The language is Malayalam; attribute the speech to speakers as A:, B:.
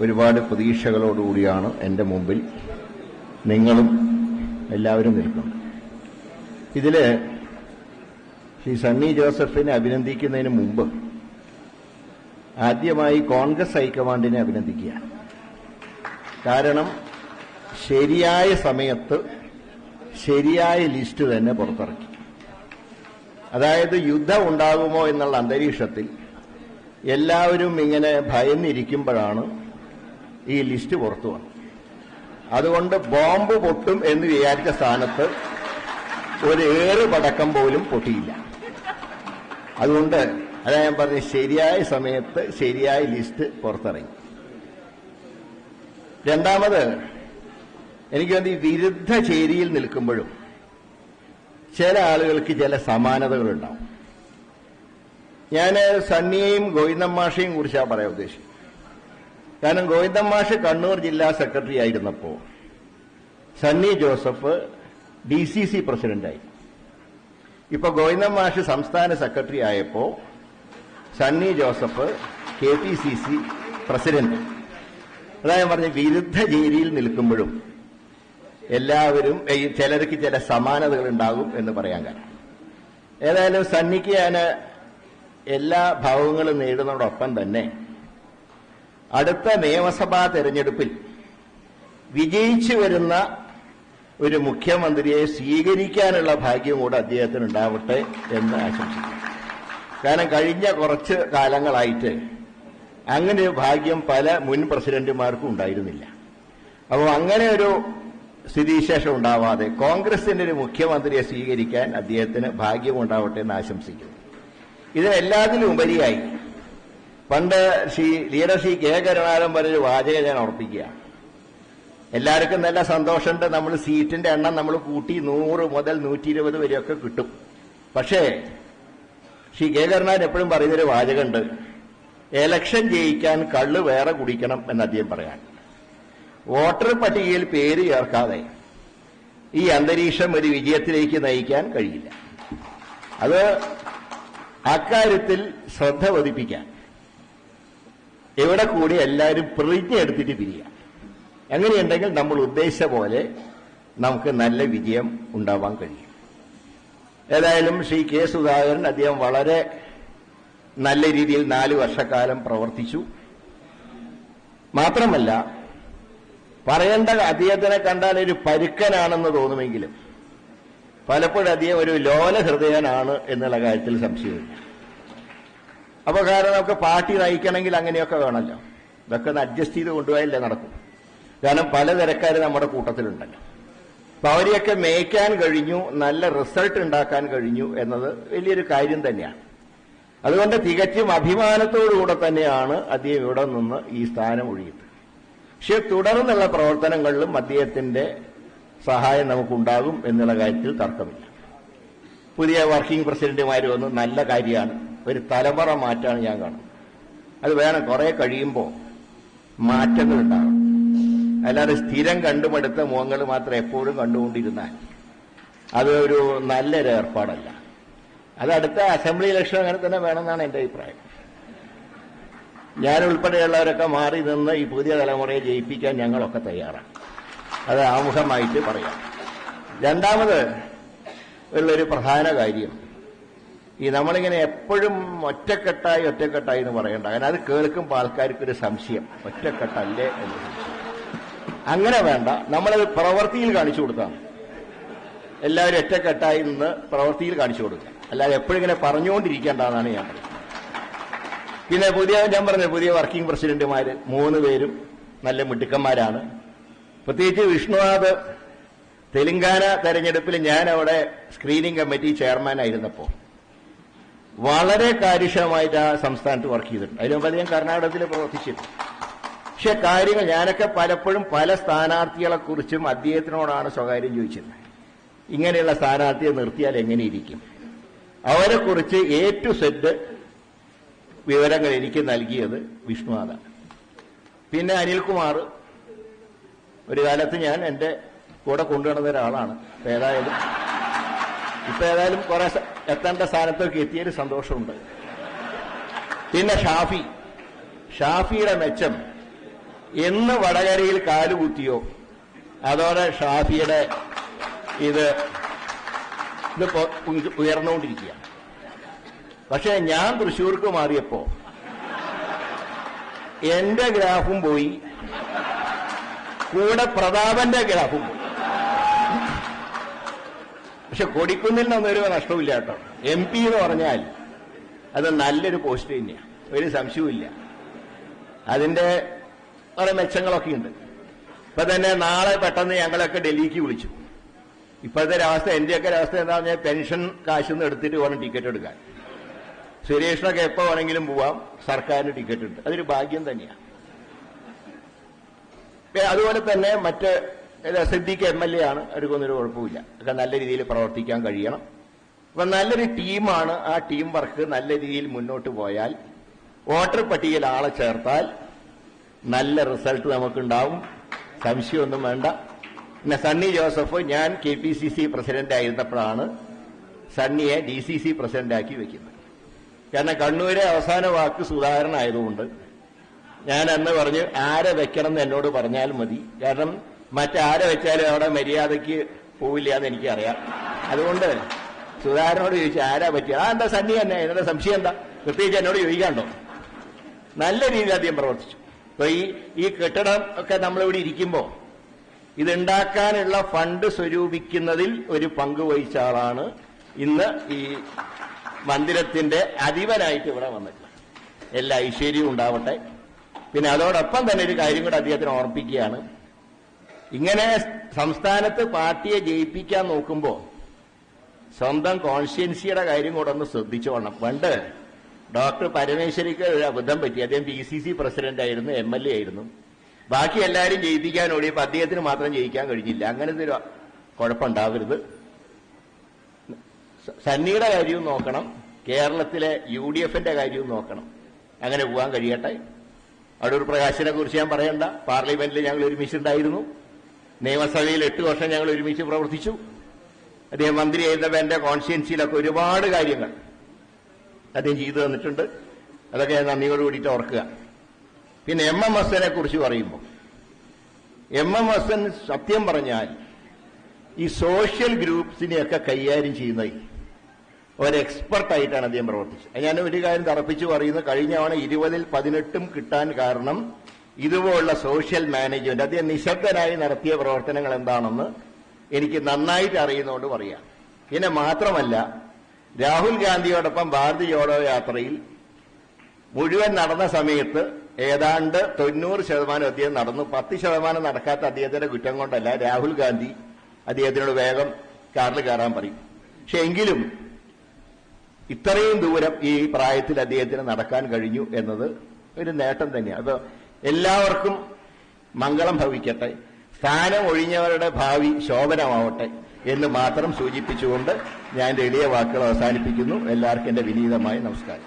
A: ഒരുപാട് പ്രതീക്ഷകളോടുകൂടിയാണ് എൻ്റെ മുമ്പിൽ നിങ്ങളും എല്ലാവരും നിൽക്കുന്നത്. ഇതിൽ ശ്രീ സണ്ണി ജോസഫിനെ അഭിനന്ദിക്കുന്നതിന് മുമ്പ് ആദ്യമായി കോൺഗ്രസ് ഹൈക്കമാൻഡിനെ അഭിനന്ദിക്കുക. കാരണം ശരിയായ സമയത്ത് ശരിയായ ലിസ്റ്റ് തന്നെ പുറത്തിറക്കി. അതായത് യുദ്ധം ഉണ്ടാകുമോ എന്നുള്ള അന്തരീക്ഷത്തിൽ എല്ലാവരും ഇങ്ങനെ ഭയന്നിരിക്കുമ്പോഴാണ് ഈ ലിസ്റ്റ് പുറത്തു വന്നത്. അതുകൊണ്ട് ബോംബ് പൊട്ടും എന്ന് വിചാരിച്ച സ്ഥാനത്ത് ഒരു പടക്കം പോലും പൊട്ടിയില്ല. അതുകൊണ്ട് അതാ ഞാൻ പറഞ്ഞ ശരിയായ സമയത്ത് ശരിയായ ലിസ്റ്റ് പുറത്തിറങ്ങി. രണ്ടാമത് എനിക്ക് തോന്നി വിരുദ്ധ ചേരിയിൽ നിൽക്കുമ്പോഴും ചില ആളുകൾക്ക് ചില സമാനതകളുണ്ടാവും. ഞാൻ സണ്ണിയെയും ഗോവിന്ദമാഷയെയും കുറിച്ചാണ് പറയാൻ ഉദ്ദേശിക്കുന്നത്. കാരണം ഗോവിന്ദമാഷ് കണ്ണൂർ ജില്ലാ സെക്രട്ടറി ആയിരുന്നപ്പോൾ സണ്ണി ജോസഫ് DCC പ്രസിഡന്റായി. ഇപ്പൊ ഗോവിന്ദമാഷ് സംസ്ഥാന സെക്രട്ടറി ആയപ്പോൾ സണ്ണി ജോസഫ് KPCC പ്രസിഡന്റ്. അതാ ഞാൻ പറഞ്ഞ വിരുദ്ധ ചേരിയിൽ നിൽക്കുമ്പോഴും എല്ലാവരും ചിലർക്ക് ചില സമാനതകൾ ഉണ്ടാകും എന്ന് പറയാൻ കാരണം. ഏതായാലും സണ്ണിക്ക് ഞാൻ എല്ലാ ഭാവങ്ങളും നേടുന്നതോടൊപ്പം തന്നെ അടുത്ത നിയമസഭാ തെരഞ്ഞെടുപ്പിൽ വിജയിച്ചു വരുന്ന ഒരു മുഖ്യമന്ത്രിയെ സ്വീകരിക്കാനുള്ള ഭാഗ്യം കൂടെ അദ്ദേഹത്തിന് ഉണ്ടാവട്ടെ എന്ന് ആശംസിക്കുന്നു. കാരണം കഴിഞ്ഞ കുറച്ച് കാലങ്ങളായിട്ട് അങ്ങനെ ഒരു ഭാഗ്യം പല മുൻ പ്രസിഡന്റുമാർക്കും ഉണ്ടായിരുന്നില്ല. അപ്പോൾ അങ്ങനെ ഒരു സ്ഥിതിവിശേഷം ഉണ്ടാവാതെ കോൺഗ്രസിന്റെ ഒരു മുഖ്യമന്ത്രിയെ സ്വീകരിക്കാൻ അദ്ദേഹത്തിന് ഭാഗ്യമുണ്ടാവട്ടെ എന്ന് ആശംസിക്കുന്നു. ഇതിനെല്ലാത്തിലും ഉപരിയായി പണ്ട് ലീഡർ ശ്രീ കെ കരുണാകരൻ പറഞ്ഞൊരു വാചകം ഞാൻ ഓർപ്പിക്കുക. എല്ലാവർക്കും നല്ല സന്തോഷമുണ്ട്, നമ്മൾ സീറ്റിന്റെ എണ്ണം നമ്മൾ കൂട്ടി 100 മുതൽ 120 വരെയൊക്കെ കിട്ടും. പക്ഷേ ശ്രീ കെ കരുണാകരൻ എപ്പോഴും പറയുന്നൊരു വാചകമുണ്ട്, എലക്ഷൻ ജയിക്കാൻ കള്ള് വേറെ കുടിക്കണം എന്ന് അദ്ദേഹം പറയാൻ. വോട്ടർ പട്ടികയിൽ പേര് ചേർക്കാതെ ഈ അന്തരീക്ഷം ഒരു വിജയത്തിലേക്ക് നയിക്കാൻ കഴിയില്ല. അത് അക്കാര്യത്തിൽ ശ്രദ്ധ പതിപ്പിക്കാൻ എവിടെ കൂടി എല്ലാവരും പ്രതിജ്ഞ എടുത്തിട്ട് പിരിയാം. അങ്ങനെയുണ്ടെങ്കിൽ നമ്മൾ ഉദ്ദേശിച്ച പോലെ നമുക്ക് നല്ല വിജയം ഉണ്ടാവാൻ കഴിയും. ഏതായാലും ശ്രീ കെ സുധാകരൻ അദ്ദേഹം വളരെ നല്ല രീതിയിൽ 4 വർഷക്കാലം പ്രവർത്തിച്ചു. മാത്രമല്ല പറയേണ്ട അദ്ദേഹത്തിനെ കണ്ടാൽ ഒരു പരുക്കനാണെന്ന് തോന്നുമെങ്കിലും പലപ്പോഴും അദ്ദേഹം ഒരു ലോല ഹൃദയനാണ് എന്നുള്ള കാര്യത്തിൽ സംശയമില്ല. അപ്പൊ കാരണം നമുക്ക് പാർട്ടി നയിക്കണമെങ്കിൽ അങ്ങനെയൊക്കെ വേണമല്ലോ. ഇതൊക്കെ ഒന്ന് അഡ്ജസ്റ്റ് ചെയ്ത് കൊണ്ടുപോയാലേ നടക്കും. കാരണം പലതരക്കാർ നമ്മുടെ കൂട്ടത്തിലുണ്ടല്ലോ. അപ്പൊ അവരെയൊക്കെ മേയ്ക്കാൻ കഴിഞ്ഞു, നല്ല റിസൾട്ട് ഉണ്ടാക്കാൻ കഴിഞ്ഞു എന്നത് വലിയൊരു കാര്യം തന്നെയാണ്. അതുകൊണ്ട് തികച്ചും അഭിമാനത്തോടുകൂടെ തന്നെയാണ് അദ്ദേഹം ഇവിടെ നിന്ന് ഈ സ്ഥാനം ഒഴിയുന്നത്. പക്ഷെ തുടർന്നുള്ള പ്രവർത്തനങ്ങളിലും അദ്ദേഹത്തിന്റെ സഹായം നമുക്കുണ്ടാകും എന്നുള്ള കാര്യത്തിൽ തർക്കമില്ല. പുതിയ വർക്കിംഗ് പ്രസിഡന്റുമാർ വന്ന് നല്ല കാര്യമാണ്. ഒരു തലമുറ മാറ്റാണ് ഞാൻ കാണുന്നത്. അത് വേണം, കുറെ കഴിയുമ്പോൾ മാറ്റങ്ങൾ ഉണ്ടാകും. അല്ലാതെ സ്ഥിരം കണ്ടുമടുത്ത മുഖങ്ങൾ മാത്രം എപ്പോഴും കണ്ടുകൊണ്ടിരുന്നാൽ അത് ഒരു നല്ലൊരു ഏർപ്പാടല്ല. അത് അടുത്ത അസംബ്ലി ഇലക്ഷൻ അങ്ങനെ തന്നെ വേണമെന്നാണ് എൻ്റെ അഭിപ്രായം. ഞാൻ ഉൾപ്പെടെയുള്ളവരൊക്കെ മാറി നിന്ന് ഈ പുതിയ തലമുറയെ ജയിപ്പിക്കാൻ ഞങ്ങളൊക്കെ തയ്യാറാണ്. അത് ആമുഖമായിട്ട് പറയാം. രണ്ടാമത് ഉള്ളൊരു പ്രധാന കാര്യം, ഈ നമ്മളിങ്ങനെ എപ്പോഴും ഒറ്റക്കെട്ടായി എന്ന് പറയണ്ട. കാരണം അത് കേൾക്കുമ്പോൾ ആൾക്കാർക്കൊരു സംശയം, ഒറ്റക്കെട്ടല്ലേ എന്ന് സംശയം. അങ്ങനെ വേണ്ട, നമ്മളത് പ്രവൃത്തിയിൽ കാണിച്ചു കൊടുക്കാം. എല്ലാവരും ഒറ്റക്കെട്ടായി നിന്ന് പ്രവൃത്തിയിൽ കാണിച്ചു കൊടുക്കുക. അല്ലാതെ എപ്പോഴും ഇങ്ങനെ പറഞ്ഞുകൊണ്ടിരിക്കേണ്ടതാണ് ഞാൻ പറയുന്നത്. പിന്നെ ഞാൻ പറഞ്ഞ പുതിയ വർക്കിംഗ് പ്രസിഡന്റുമാർ 3 പേരും നല്ല മിടുക്കന്മാരാണ്. പ്രത്യേകിച്ച് വിഷ്ണുനാഥ് തെലങ്കാന തെരഞ്ഞെടുപ്പിൽ ഞാൻ അവിടെ സ്ക്രീനിംഗ് കമ്മിറ്റി ചെയർമാനായിരുന്നപ്പോൾ വളരെ കാര്യക്ഷമമായിട്ട് ആ സംസ്ഥാനത്ത് വർക്ക് ചെയ്തിട്ടുണ്ട്. അതിനു മുമ്പ് ഞാൻ കർണാടകത്തിൽ പ്രവർത്തിച്ചിട്ടുണ്ട്. പക്ഷെ കാര്യങ്ങൾ ഞാനൊക്കെ പലപ്പോഴും പല സ്ഥാനാർത്ഥികളെക്കുറിച്ചും അദ്ദേഹത്തിനോടാണ് സ്വകാര്യം ചോദിച്ചിരുന്നത്. ഇങ്ങനെയുള്ള സ്ഥാനാർത്ഥിയെ നിർത്തിയാൽ എങ്ങനെയിരിക്കും? അവരെക്കുറിച്ച് A to Z വിവരങ്ങൾ എനിക്ക് നൽകിയത് വിഷ്ണുനാഥാണ്. പിന്നെ അനിൽകുമാർ ഒരു കാലത്ത് ഞാൻ എൻ്റെ കൂടെ കൊണ്ടുവന്ന ഒരാളാണ്. ഇപ്പൊ ഏതായാലും കുറെ എത്തേണ്ട സ്ഥാനത്തൊക്കെ എത്തിയൊരു സന്തോഷമുണ്ട്. പിന്നെ ഷാഫിയുടെ മെച്ചം എന്ന് വടകരയിൽ കാലുകുത്തിയോ അതോടെ ഷാഫിയുടെ ഇത് ഉയർന്നുകൊണ്ടിരിക്കുകയാണ്. പക്ഷെ ഞാൻ തൃശ്ശൂർക്ക് മാറിയപ്പോ എന്റെ ഗ്രാഫും പോയി, കൂടെ പ്രതാപന്റെ ഗ്രാഫും പോയി. പക്ഷെ കൊടിക്കുന്നിൽ ഒരു നഷ്ടമില്ല കേട്ടോ. MP എന്ന് പറഞ്ഞാൽ അത് നല്ലൊരു പോസ്റ്റ് തന്നെയാണ്, ഒരു സംശയവുമില്ല. അതിന്റെ കുറെ മെച്ചങ്ങളൊക്കെ ഉണ്ട്. ഇപ്പൊ തന്നെ നാളെ പെട്ടെന്ന് ഞങ്ങളൊക്കെ ഡൽഹിക്ക് വിളിച്ചു. ഇപ്പോഴത്തെ ഒരവസ്ഥ, എന്റെയൊക്കെ ഒരവസ്ഥ എന്താ പറഞ്ഞാൽ പെൻഷൻ കാശൊന്നും എടുത്തിട്ട് വേണം ടിക്കറ്റ് എടുക്കാൻ. സുരേഷിനൊക്കെ എപ്പോ വേണമെങ്കിലും പോവാം, സർക്കാരിന് ടിക്കറ്റ് ഉണ്ട്. അതൊരു ഭാഗ്യം തന്നെയാണ്. അതുപോലെ തന്നെ മറ്റ് സിദ്ദീഖ് MLA ആണ്, അവർക്കൊന്നൊരു കുഴപ്പമില്ല. ഒക്കെ നല്ല രീതിയിൽ പ്രവർത്തിക്കാൻ കഴിയണം. അപ്പൊ നല്ലൊരു ടീമാണ്. ആ ടീം വർക്ക് നല്ല രീതിയിൽ മുന്നോട്ട് പോയാൽ, വോട്ടർ പട്ടികയിൽ ആളെ ചേർത്താൽ നല്ല റിസൾട്ട് നമുക്കുണ്ടാവും, സംശയമൊന്നും വേണ്ട. പിന്നെ സണ്ണി ജോസഫ്, ഞാൻ KPCC പ്രസിഡന്റ് ആയിരുന്നപ്പോഴാണ് സണ്ണിയെ DCC പ്രസിഡന്റാക്കി വെക്കുന്നത്. കാരണം കണ്ണൂരെ അവസാന വാക്ക് സുധാകരൻ ആയതുകൊണ്ട് ഞാൻ അന്ന് പറഞ്ഞു ആരെ വെക്കണം എന്ന് എന്നോട് പറഞ്ഞാൽ മതി. കാരണം മറ്റാരെ വെച്ചാലും അവിടെ മര്യാദയ്ക്ക് പോവില്ല എന്ന് എനിക്കറിയാം. അതുകൊണ്ട് സുധാകരനോട് ചോദിച്ചു ആരാ പറ്റിയ എന്താ സണ്ണി തന്നെ, എന്നോട് സംശയം എന്താ, പ്രത്യേകിച്ച് എന്നോട് ചോദിക്കാണ്ടോ. നല്ല രീതിയിൽ അദ്ദേഹം പ്രവർത്തിച്ചു. അപ്പൊ ഈ കെട്ടിടം ഒക്കെ നമ്മളിവിടെ ഇരിക്കുമ്പോ ഇതുണ്ടാക്കാനുള്ള ഫണ്ട് സ്വരൂപിക്കുന്നതിൽ ഒരു പങ്ക് വഹിച്ച ആളാണ് ഇന്ന് ഈ മന്ദിരത്തിന്റെ അധിപനായിട്ട് ഇവിടെ വന്നിട്ടുള്ളത്. എല്ലാ ഐശ്വര്യവും ഉണ്ടാവട്ടെ. പിന്നെ അതോടൊപ്പം തന്നെ ഒരു കാര്യം കൂടെ അദ്ദേഹത്തിന് ഓർപ്പിക്കുകയാണ്. ഇങ്ങനെ സംസ്ഥാനത്ത് പാർട്ടിയെ ജയിപ്പിക്കാൻ നോക്കുമ്പോ സ്വന്തം കോൺസ്റ്റിറ്റ്യുവൻസിയുടെ കാര്യം കൂടെ ഒന്ന് ശ്രദ്ധിച്ചോണം. പണ്ട് ഡോക്ടർ പരമേശ്വരിക്ക് ഒരു അബദ്ധം പറ്റി. അദ്ദേഹം PCC പ്രസിഡന്റ് ആയിരുന്നു, MLA ആയിരുന്നു. ബാക്കി എല്ലാവരും ജയിപ്പിക്കാൻ ഓടിയപ്പോൾ അദ്ദേഹത്തിന് മാത്രം ജയിക്കാൻ കഴിഞ്ഞില്ല. അങ്ങനത്തെ ഒരു കുഴപ്പമുണ്ടാവരുത്. സണ്ണിയുടെ കാര്യവും നോക്കണം, കേരളത്തിലെ UDFന്റെ കാര്യവും നോക്കണം. അങ്ങനെ പോകാൻ കഴിയട്ടെ. അടൂർ പ്രകാശിനെ കുറിച്ച് ഞാൻ പറയണ്ട. പാർലമെന്റിൽ ഞങ്ങൾ ഒരുമിച്ചുണ്ടായിരുന്നു. നിയമസഭയിൽ 8 വർഷം ഞങ്ങൾ ഒരുമിച്ച് പ്രവർത്തിച്ചു. അദ്ദേഹം മന്ത്രിയായിരുന്നപ്പോൾ എന്റെ കോൺസ്റ്റിറ്റ്യുവൻസിയിലൊക്കെ ഒരുപാട് കാര്യങ്ങൾ അദ്ദേഹം ചെയ്തു തന്നിട്ടുണ്ട്. അതൊക്കെ ഞാൻ നന്ദിയോട് കൂടിയിട്ട് ഓർക്കുക. പിന്നെ MMSനെ കുറിച്ച് പറയുമ്പോൾ MMSN സത്യം പറഞ്ഞാൽ ഈ സോഷ്യൽ ഗ്രൂപ്പ്സിനെയൊക്കെ കൈകാര്യം ചെയ്യുന്ന ഒരു എക്സ്പെർട്ടായിട്ടാണ് അദ്ദേഹം പ്രവർത്തിച്ചത്. ഞാൻ ഒരു കാര്യം തറപ്പിച്ച് പറയുന്നത്, കഴിഞ്ഞ തവണ 20ൽ 18 കിട്ടാൻ കാരണം ഇതുപോലുള്ള സോഷ്യൽ മാനേജ്മെന്റ് അദ്ദേഹം നിശബ്ദനായി നടത്തിയ പ്രവർത്തനങ്ങൾ എന്താണെന്ന് എനിക്ക് നന്നായിട്ട് അറിയുന്നതുകൊണ്ട് പറയാം. പിന്നെ മാത്രമല്ല, രാഹുൽ ഗാന്ധിയോടൊപ്പം ഭാരത് ജോഡോ യാത്രയിൽ മുഴുവൻ നടന്ന സമയത്ത് ഏതാണ്ട് 90% അദ്ദേഹം നടന്നു. 10% നടക്കാത്ത അദ്ദേഹത്തിന്റെ കുറ്റം കൊണ്ടല്ല, രാഹുൽ ഗാന്ധി അദ്ദേഹത്തിനോട് വേഗം കാറിൽ കയറാൻ പറയും. പക്ഷെ എങ്കിലും ഇത്രയും ദൂരം ഈ പ്രായത്തിൽ അദ്ദേഹത്തിന് നടക്കാൻ കഴിഞ്ഞു എന്നത് ഒരു നേട്ടം തന്നെയാണ്. അപ്പൊ എല്ലാവർക്കും മംഗളം ഭവിക്കട്ടെ, സ്ഥാനം ഒഴിഞ്ഞവരുടെ ഭാവി ശോഭനമാവട്ടെ എന്ന് മാത്രം സൂചിപ്പിച്ചുകൊണ്ട് ഞാൻ എളിയ വാക്കുകൾ അവസാനിപ്പിക്കുന്നു. എല്ലാവർക്കും എന്റെ വിനീതമായ നമസ്കാരം.